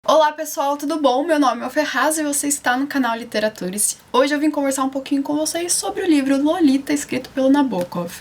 Olá pessoal, tudo bom? Meu nome é Ferraz e você está no canal Literatures. Hoje eu vim conversar um pouquinho com vocês sobre o livro Lolita, escrito pelo Nabokov.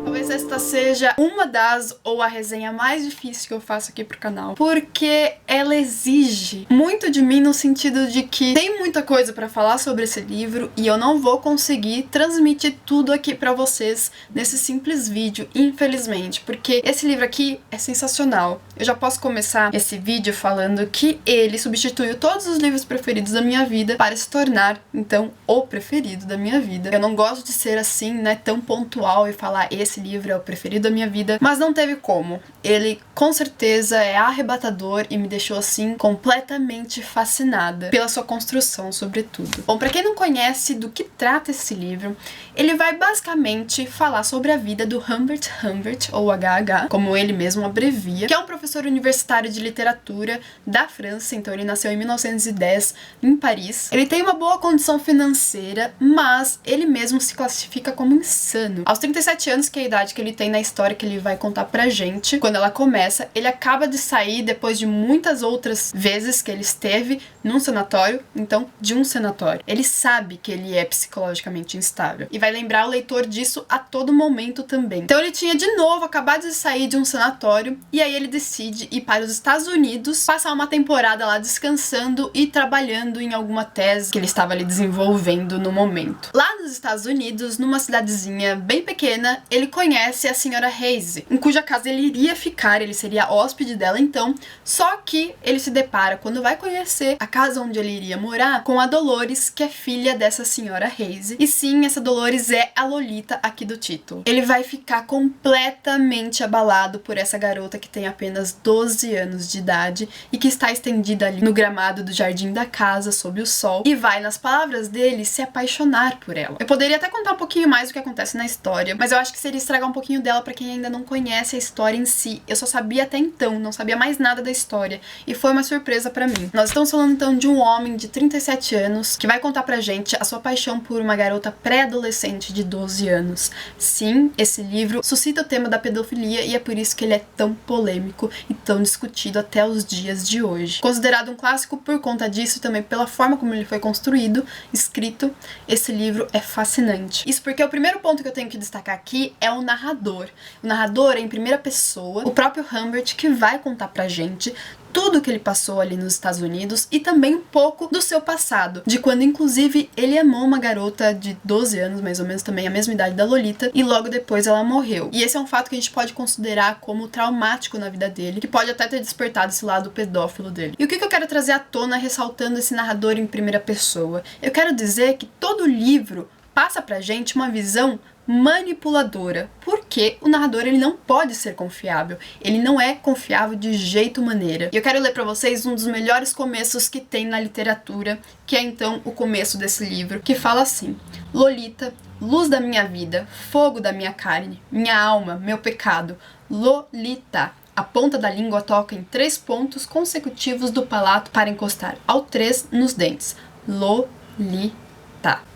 Talvez esta seja uma das, ou a resenha mais difícil que eu faço aqui pro canal, porque ela exige muito de mim no sentido de que tem muita coisa pra falar sobre esse livro e eu não vou conseguir transmitir tudo aqui pra vocês nesse simples vídeo, infelizmente, porque esse livro aqui é sensacional. Eu já posso começar esse vídeo falando que ele substituiu todos os livros preferidos da minha vida para se tornar, então, o preferido da minha vida. Eu não gosto de ser assim, né, tão pontual e falar esse livro é o preferido da minha vida, mas não teve como. Ele com certeza é arrebatador e me deixou assim completamente fascinada pela sua construção, sobretudo. Bom, pra quem não conhece do que trata esse livro, ele vai basicamente falar sobre a vida do Humbert Humbert, ou HH, como ele mesmo abrevia, que é um professor universitário de literatura da França. Então ele nasceu em 1910 em Paris. Ele tem uma boa condição financeira, mas ele mesmo se classifica como insano. Aos 37 anos, que é a idade que ele tem na história que ele vai contar pra gente, quando ela começa, ele acaba de sair depois de muitas outras vezes que ele esteve num sanatório, então de um sanatório. Ele sabe que ele é psicologicamente instável e vai lembrar o leitor disso a todo momento também. Então ele tinha de novo acabado de sair de um sanatório e aí ele decide ir para os Estados Unidos, passar uma temporada lá descansando e trabalhando em alguma tese que ele estava ali desenvolvendo no momento. Lá nos Estados Unidos, numa cidadezinha bem pequena, ele conhece a senhora Hayes, em cuja casa ele iria ficar, ele seria hóspede dela então, só que ele se depara, quando vai conhecer a casa onde ele iria morar, com a Dolores, que é filha dessa senhora Hayes. E sim, essa Dolores é a Lolita aqui do título. Ele vai ficar completamente abalado por essa garota que tem apenas 12 anos de idade e que está estendida ali no gramado do jardim da casa, sob o sol, e vai, nas palavras dele, se apaixonar por ela. Eu poderia até contar um pouquinho mais do que acontece na história, mas eu acho que seria estragar um pouquinho dela pra quem ainda não conhece a história em si. Eu só sabia até então, não sabia mais nada da história, e foi uma surpresa pra mim. Nós estamos falando então de um homem de 37 anos que vai contar pra gente a sua paixão por uma garota pré-adolescente de 12 anos. Sim, esse livro suscita o tema da pedofilia e é por isso que ele é tão polêmico e tão discutido até os dias de hoje. Considerado um clássico por conta disso, também pela forma como ele foi construído, escrito, esse livro é fascinante. Isso porque o primeiro ponto que eu tenho que destacar aqui é o narrador. O narrador é em primeira pessoa, o próprio Humbert, que vai contar pra gente tudo que ele passou ali nos Estados Unidos e também um pouco do seu passado, de quando inclusive ele amou uma garota de 12 anos, mais ou menos também a mesma idade da Lolita, e logo depois ela morreu. E esse é um fato que a gente pode considerar como traumático na vida dele, que pode até ter despertado esse lado pedófilo dele. E o que eu quero trazer à tona ressaltando esse narrador em primeira pessoa? Eu quero dizer que todo livro passa pra gente uma visão manipuladora, porque o narrador ele não pode ser confiável, ele não é confiável de jeito maneira. E eu quero ler pra vocês um dos melhores começos que tem na literatura, que é então o começo desse livro, que fala assim: Lolita, luz da minha vida, fogo da minha carne, minha alma, meu pecado, Lolita. A ponta da língua toca em 3 pontos consecutivos do palato para encostar ao 3 nos dentes. Lolita.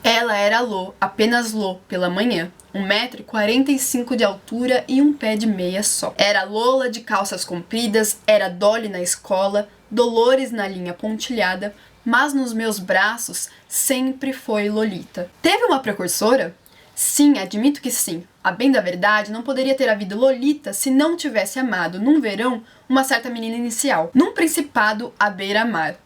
Ela era Lô, apenas Lô, pela manhã. 1,45 m de altura e um pé de meia só. Era Lola de calças compridas, era Dolly na escola, Dolores na linha pontilhada, mas nos meus braços sempre foi Lolita. Teve uma precursora? Sim, admito que sim. A bem da verdade, não poderia ter havido Lolita se não tivesse amado, num verão, uma certa menina inicial, num principado à beira-mar.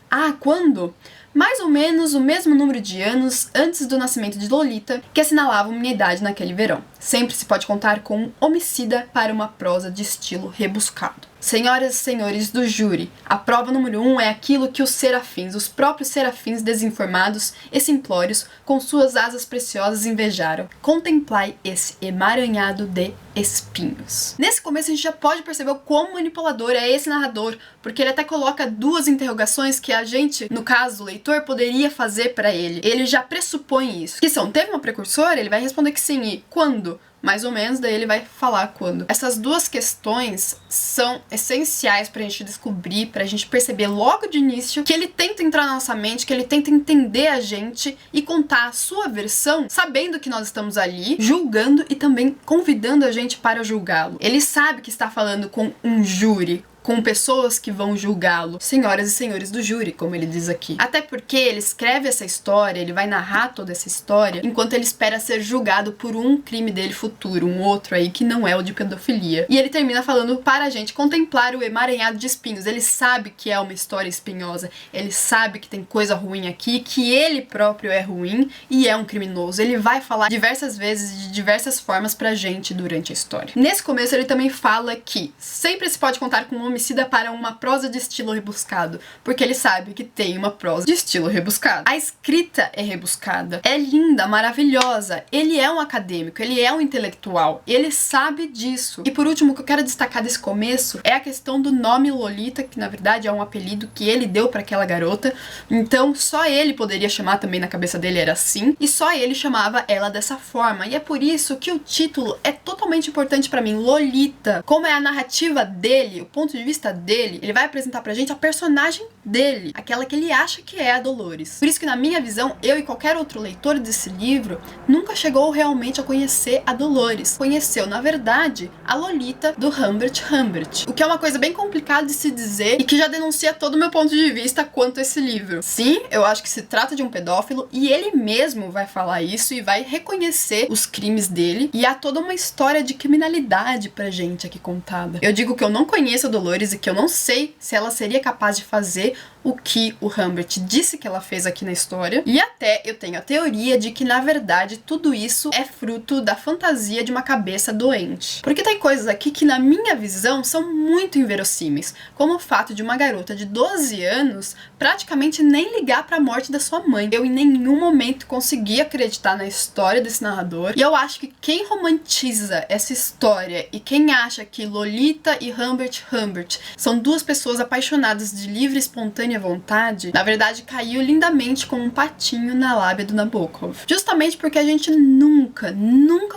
Ah, quando? Mais ou menos o mesmo número de anos antes do nascimento de Lolita, que assinalavam minha idade naquele verão. Sempre se pode contar com um homicida para uma prosa de estilo rebuscado. Senhoras e senhores do júri, a prova número 1 é aquilo que os serafins, os próprios serafins desinformados e simplórios, com suas asas preciosas invejaram. Contemplai esse emaranhado de espinhos. Nesse começo a gente já pode perceber o quão manipulador é esse narrador, porque ele até coloca 2 interrogações que a gente, no caso o leitor, poderia fazer pra ele. Ele já pressupõe isso, que são: teve uma precursora? Ele vai responder que sim. E quando? mais ou menos, daí ele vai falar quando. Essas duas questões são essenciais pra gente descobrir, pra gente perceber logo de início que ele tenta entrar na nossa mente, que ele tenta entender a gente e contar a sua versão, sabendo que nós estamos ali, julgando e também convidando a gente para julgá-lo. Ele sabe que está falando com um júri, com pessoas que vão julgá-lo, senhoras e senhores do júri, como ele diz aqui. Até porque ele escreve essa história, ele vai narrar toda essa história, enquanto ele espera ser julgado por um crime dele futuro, um outro aí que não é o de pedofilia. E ele termina falando para a gente contemplar o emaranhado de espinhos. Ele sabe que é uma história espinhosa, ele sabe que tem coisa ruim aqui, que ele próprio é ruim e é um criminoso. Ele vai falar diversas vezes, de diversas formas pra gente durante a história. Nesse começo ele também fala que sempre se pode contar com um homicida para uma prosa de estilo rebuscado, porque ele sabe que tem uma prosa de estilo rebuscado. A escrita é rebuscada, é linda, maravilhosa, ele é um acadêmico, ele é um intelectual, ele sabe disso. E por último, o que eu quero destacar desse começo é a questão do nome Lolita, que na verdade é um apelido que ele deu para aquela garota, então só ele poderia chamar, também na cabeça dele era assim, e só ele chamava ela dessa forma, e é por isso que o título é totalmente importante para mim, Lolita. Como é a narrativa dele, o ponto de vista dele, ele vai apresentar pra gente a personagem dele, aquela que ele acha que é a Dolores. Por isso que na minha visão, eu e qualquer outro leitor desse livro nunca chegou realmente a conhecer a Dolores. Conheceu, na verdade, a Lolita do Humbert Humbert, o que é uma coisa bem complicada de se dizer e que já denuncia todo o meu ponto de vista quanto a esse livro. Sim, eu acho que se trata de um pedófilo e ele mesmo vai falar isso e vai reconhecer os crimes dele, e há toda uma história de criminalidade pra gente aqui contada. Eu digo que eu não conheço a Dolores e que eu não sei se ela seria capaz de fazer o que o Humbert disse que ela fez aqui na história. E até eu tenho a teoria de que, na verdade, tudo isso é fruto da fantasia de uma cabeça doente. Porque tem coisas aqui que, na minha visão, são muito inverossímeis, como o fato de uma garota de 12 anos praticamente nem ligar para a morte da sua mãe. Eu em nenhum momento consegui acreditar na história desse narrador, e eu acho que quem romantiza essa história e quem acha que Lolita e Humbert Humbert são duas pessoas apaixonadas de livre e espontânea vontade, na verdade caiu lindamente como um patinho na lábia do Nabokov. Justamente porque a gente nunca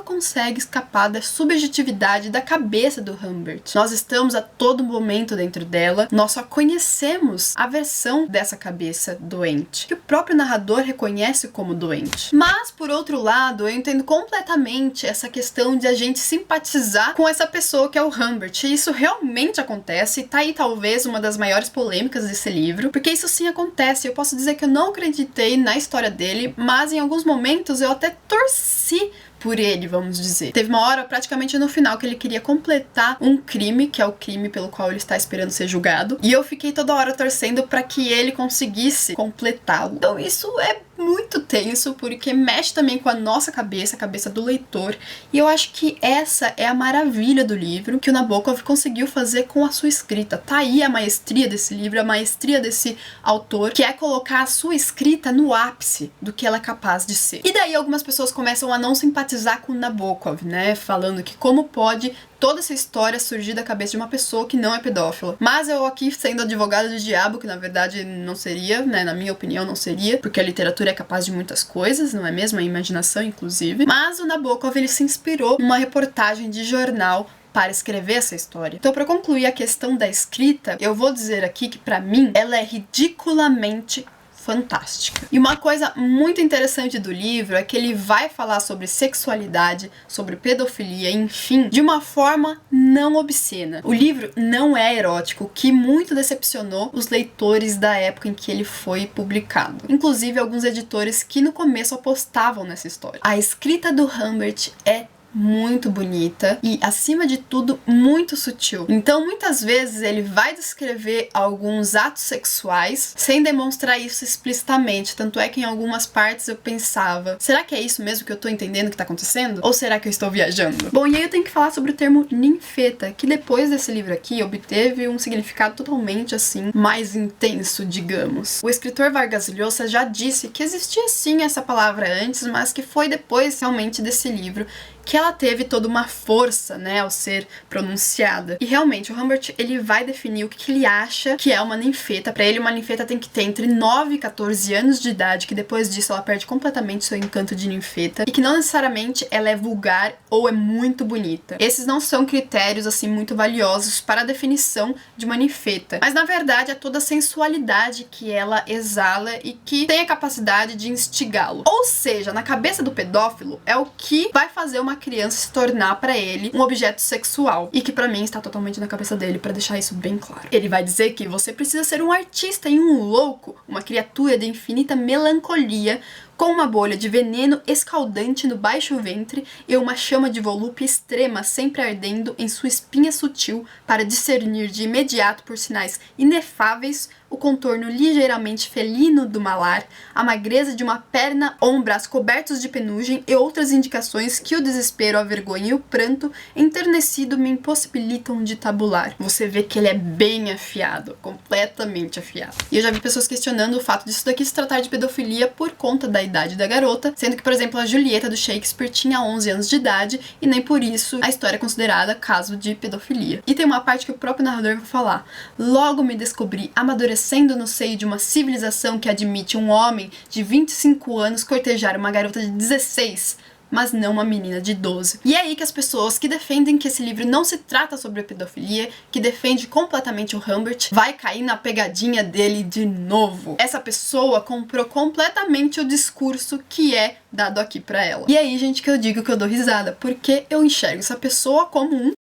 consegue escapar da subjetividade da cabeça do Humbert. Nós estamos a todo momento dentro dela, nós só conhecemos a versão dessa cabeça doente, que o próprio narrador reconhece como doente. Mas, por outro lado, eu entendo completamente essa questão de a gente simpatizar com essa pessoa que é o Humbert, e isso realmente acontece, e tá aí talvez uma das maiores polêmicas desse livro, porque isso sim acontece. Eu posso dizer que eu não acreditei na história dele, mas em alguns momentos eu até torci por ele, vamos dizer. Teve uma hora, praticamente no final, que ele queria completar um crime, que é o crime pelo qual ele está esperando ser julgado, e eu fiquei toda hora torcendo para que ele conseguisse completá-lo. Então isso é muito tenso, porque mexe também com a nossa cabeça, a cabeça do leitor, e eu acho que essa é a maravilha do livro, que o Nabokov conseguiu fazer com a sua escrita. Tá aí a maestria desse livro, a maestria desse autor, que é colocar a sua escrita no ápice do que ela é capaz de ser. E daí algumas pessoas começam a não simpatizar com o Nabokov, né, falando que como pode toda essa história surgir da cabeça de uma pessoa que não é pedófila. Mas eu aqui, sendo advogada do diabo, que na verdade não seria, né, na minha opinião não seria, porque a literatura é capaz de muitas coisas, não é mesmo? A imaginação, inclusive. Mas o Nabokov, ele se inspirou numa reportagem de jornal para escrever essa história. Então, para concluir a questão da escrita, eu vou dizer aqui que, para mim, ela é ridiculamente fantástica. E uma coisa muito interessante do livro é que ele vai falar sobre sexualidade, sobre pedofilia, enfim, de uma forma não obscena. O livro não é erótico, o que muito decepcionou os leitores da época em que ele foi publicado. Inclusive alguns editores que no começo apostavam nessa história. A escrita do Humbert é muito bonita e, acima de tudo, muito sutil. Então, muitas vezes ele vai descrever alguns atos sexuais sem demonstrar isso explicitamente. Tanto é que em algumas partes eu pensava, será que é isso mesmo que eu tô entendendo que tá acontecendo? Ou será que eu estou viajando? Bom, e aí eu tenho que falar sobre o termo ninfeta, que depois desse livro aqui obteve um significado totalmente assim, mais intenso, digamos. O escritor Vargas Llosa já disse que existia sim essa palavra antes, mas que foi depois realmente desse livro que ela teve toda uma força, né, ao ser pronunciada. E realmente, o Humbert, ele vai definir o que ele acha que é uma ninfeta. Pra ele, uma ninfeta tem que ter entre 9 e 14 anos de idade, que depois disso ela perde completamente seu encanto de ninfeta, e que não necessariamente ela é vulgar ou é muito bonita. Esses não são critérios, assim, muito valiosos para a definição de uma ninfeta, mas na verdade é toda a sensualidade que ela exala e que tem a capacidade de instigá-lo. Ou seja, na cabeça do pedófilo, é o que vai fazer uma criança se tornar pra ele um objeto sexual, e que pra mim está totalmente na cabeça dele, pra deixar isso bem claro. Ele vai dizer que você precisa ser um artista e um louco, uma criatura de infinita melancolia, com uma bolha de veneno escaldante no baixo ventre e uma chama de volúpia extrema sempre ardendo em sua espinha sutil para discernir de imediato por sinais inefáveis o contorno ligeiramente felino do malar, a magreza de uma perna ou um braço cobertos de penugem e outras indicações que o desespero, a vergonha e o pranto enternecido me impossibilitam de tabular. Você vê que ele é bem afiado, completamente afiado. E eu já vi pessoas questionando o fato disso daqui se tratar de pedofilia por conta da idade da garota, sendo que, por exemplo, a Julieta do Shakespeare tinha 11 anos de idade e nem por isso a história é considerada caso de pedofilia. E tem uma parte que o próprio narrador vai falar: logo me descobri amadurecendo no seio de uma civilização que admite um homem de 25 anos cortejar uma garota de 16, mas não uma menina de 12. E é aí que as pessoas que defendem que esse livro não se trata sobre pedofilia, que defende completamente o Humbert, vai cair na pegadinha dele de novo. Essa pessoa comprou completamente o discurso que é dado aqui pra ela. E aí, gente, que eu digo que eu dou risada, porque eu enxergo essa pessoa como um...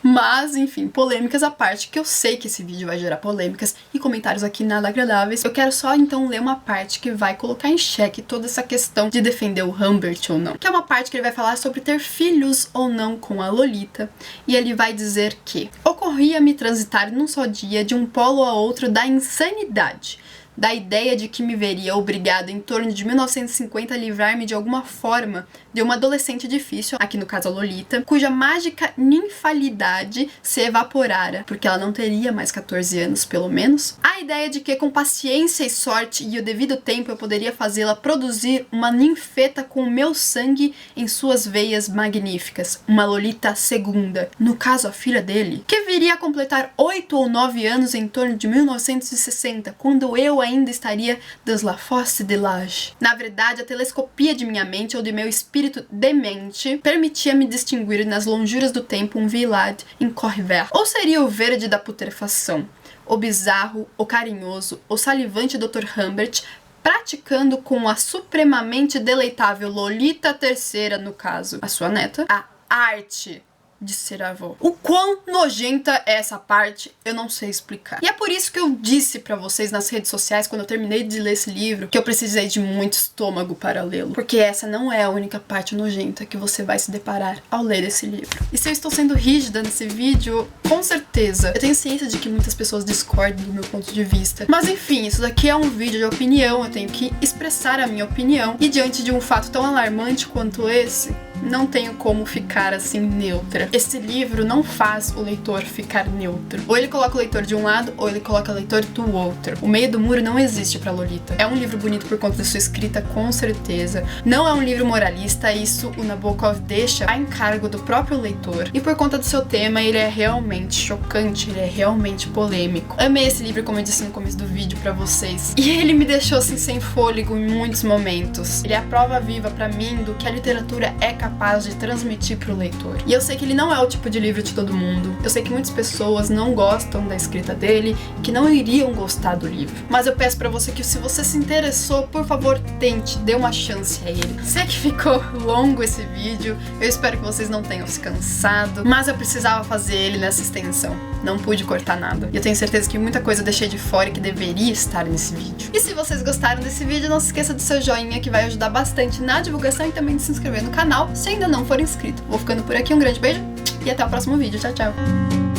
Mas, enfim, polêmicas à parte, que eu sei que esse vídeo vai gerar polêmicas e comentários aqui nada agradáveis. Eu quero só, então, ler uma parte que vai colocar em xeque toda essa questão de defender o Humbert ou não. Que é uma parte que ele vai falar sobre ter filhos ou não com a Lolita. E ele vai dizer que ocorria-me transitar num só dia de um polo a outro da insanidade, da ideia de que me veria obrigada em torno de 1950 a livrar-me de alguma forma de uma adolescente difícil, aqui no caso a Lolita, cuja mágica ninfalidade se evaporara, porque ela não teria mais 14 anos, pelo menos. A ideia de que com paciência e sorte e o devido tempo eu poderia fazê-la produzir uma ninfeta com o meu sangue em suas veias magníficas, uma Lolita segunda, no caso a filha dele, que viria a completar 8 ou 9 anos em torno de 1960, quando eu ainda estaria dans la fosse de l'âge. Na verdade, a telescopia de minha mente ou de meu espírito demente permitia-me distinguir nas lonjuras do tempo um village em Corvert. Ou seria o verde da putrefação, o bizarro, o carinhoso, o salivante Dr. Humbert, praticando com a supremamente deleitável Lolita III, no caso, a sua neta, a arte de ser avó. O quão nojenta é essa parte, eu não sei explicar. E é por isso que eu disse pra vocês nas redes sociais, quando eu terminei de ler esse livro, que eu precisei de muito estômago para lê-lo. Porque essa não é a única parte nojenta que você vai se deparar ao ler esse livro. E se eu estou sendo rígida nesse vídeo, com certeza. Eu tenho ciência de que muitas pessoas discordam do meu ponto de vista. Mas enfim, isso daqui é um vídeo de opinião, eu tenho que expressar a minha opinião. E diante de um fato tão alarmante quanto esse, não tenho como ficar assim neutra. Esse livro não faz o leitor ficar neutro. Ou ele coloca o leitor de um lado, ou ele coloca o leitor do outro. O meio do muro não existe pra Lolita. É um livro bonito por conta da sua escrita, com certeza. Não é um livro moralista, isso o Nabokov deixa a encargo do próprio leitor. E por conta do seu tema, ele é realmente chocante, ele é realmente polêmico. Amei esse livro, como eu disse no começo do vídeo pra vocês. E ele me deixou assim sem fôlego em muitos momentos. Ele é a prova viva pra mim do que a literatura é capaz de transmitir pro leitor. E eu sei que ele não é o tipo de livro de todo mundo. Eu sei que muitas pessoas não gostam da escrita dele, que não iriam gostar do livro. Mas eu peço pra você que, se você se interessou, por favor, tente, dê uma chance a ele. Sei que ficou longo esse vídeo, eu espero que vocês não tenham se cansado, mas eu precisava fazer ele nessa extensão. Não pude cortar nada. E eu tenho certeza que muita coisa eu deixei de fora e que deveria estar nesse vídeo. E se vocês gostaram desse vídeo, não se esqueça do seu joinha, que vai ajudar bastante na divulgação, e também de se inscrever no canal, se ainda não for inscrito. Vou ficando por aqui, um grande beijo e até o próximo vídeo. Tchau, tchau!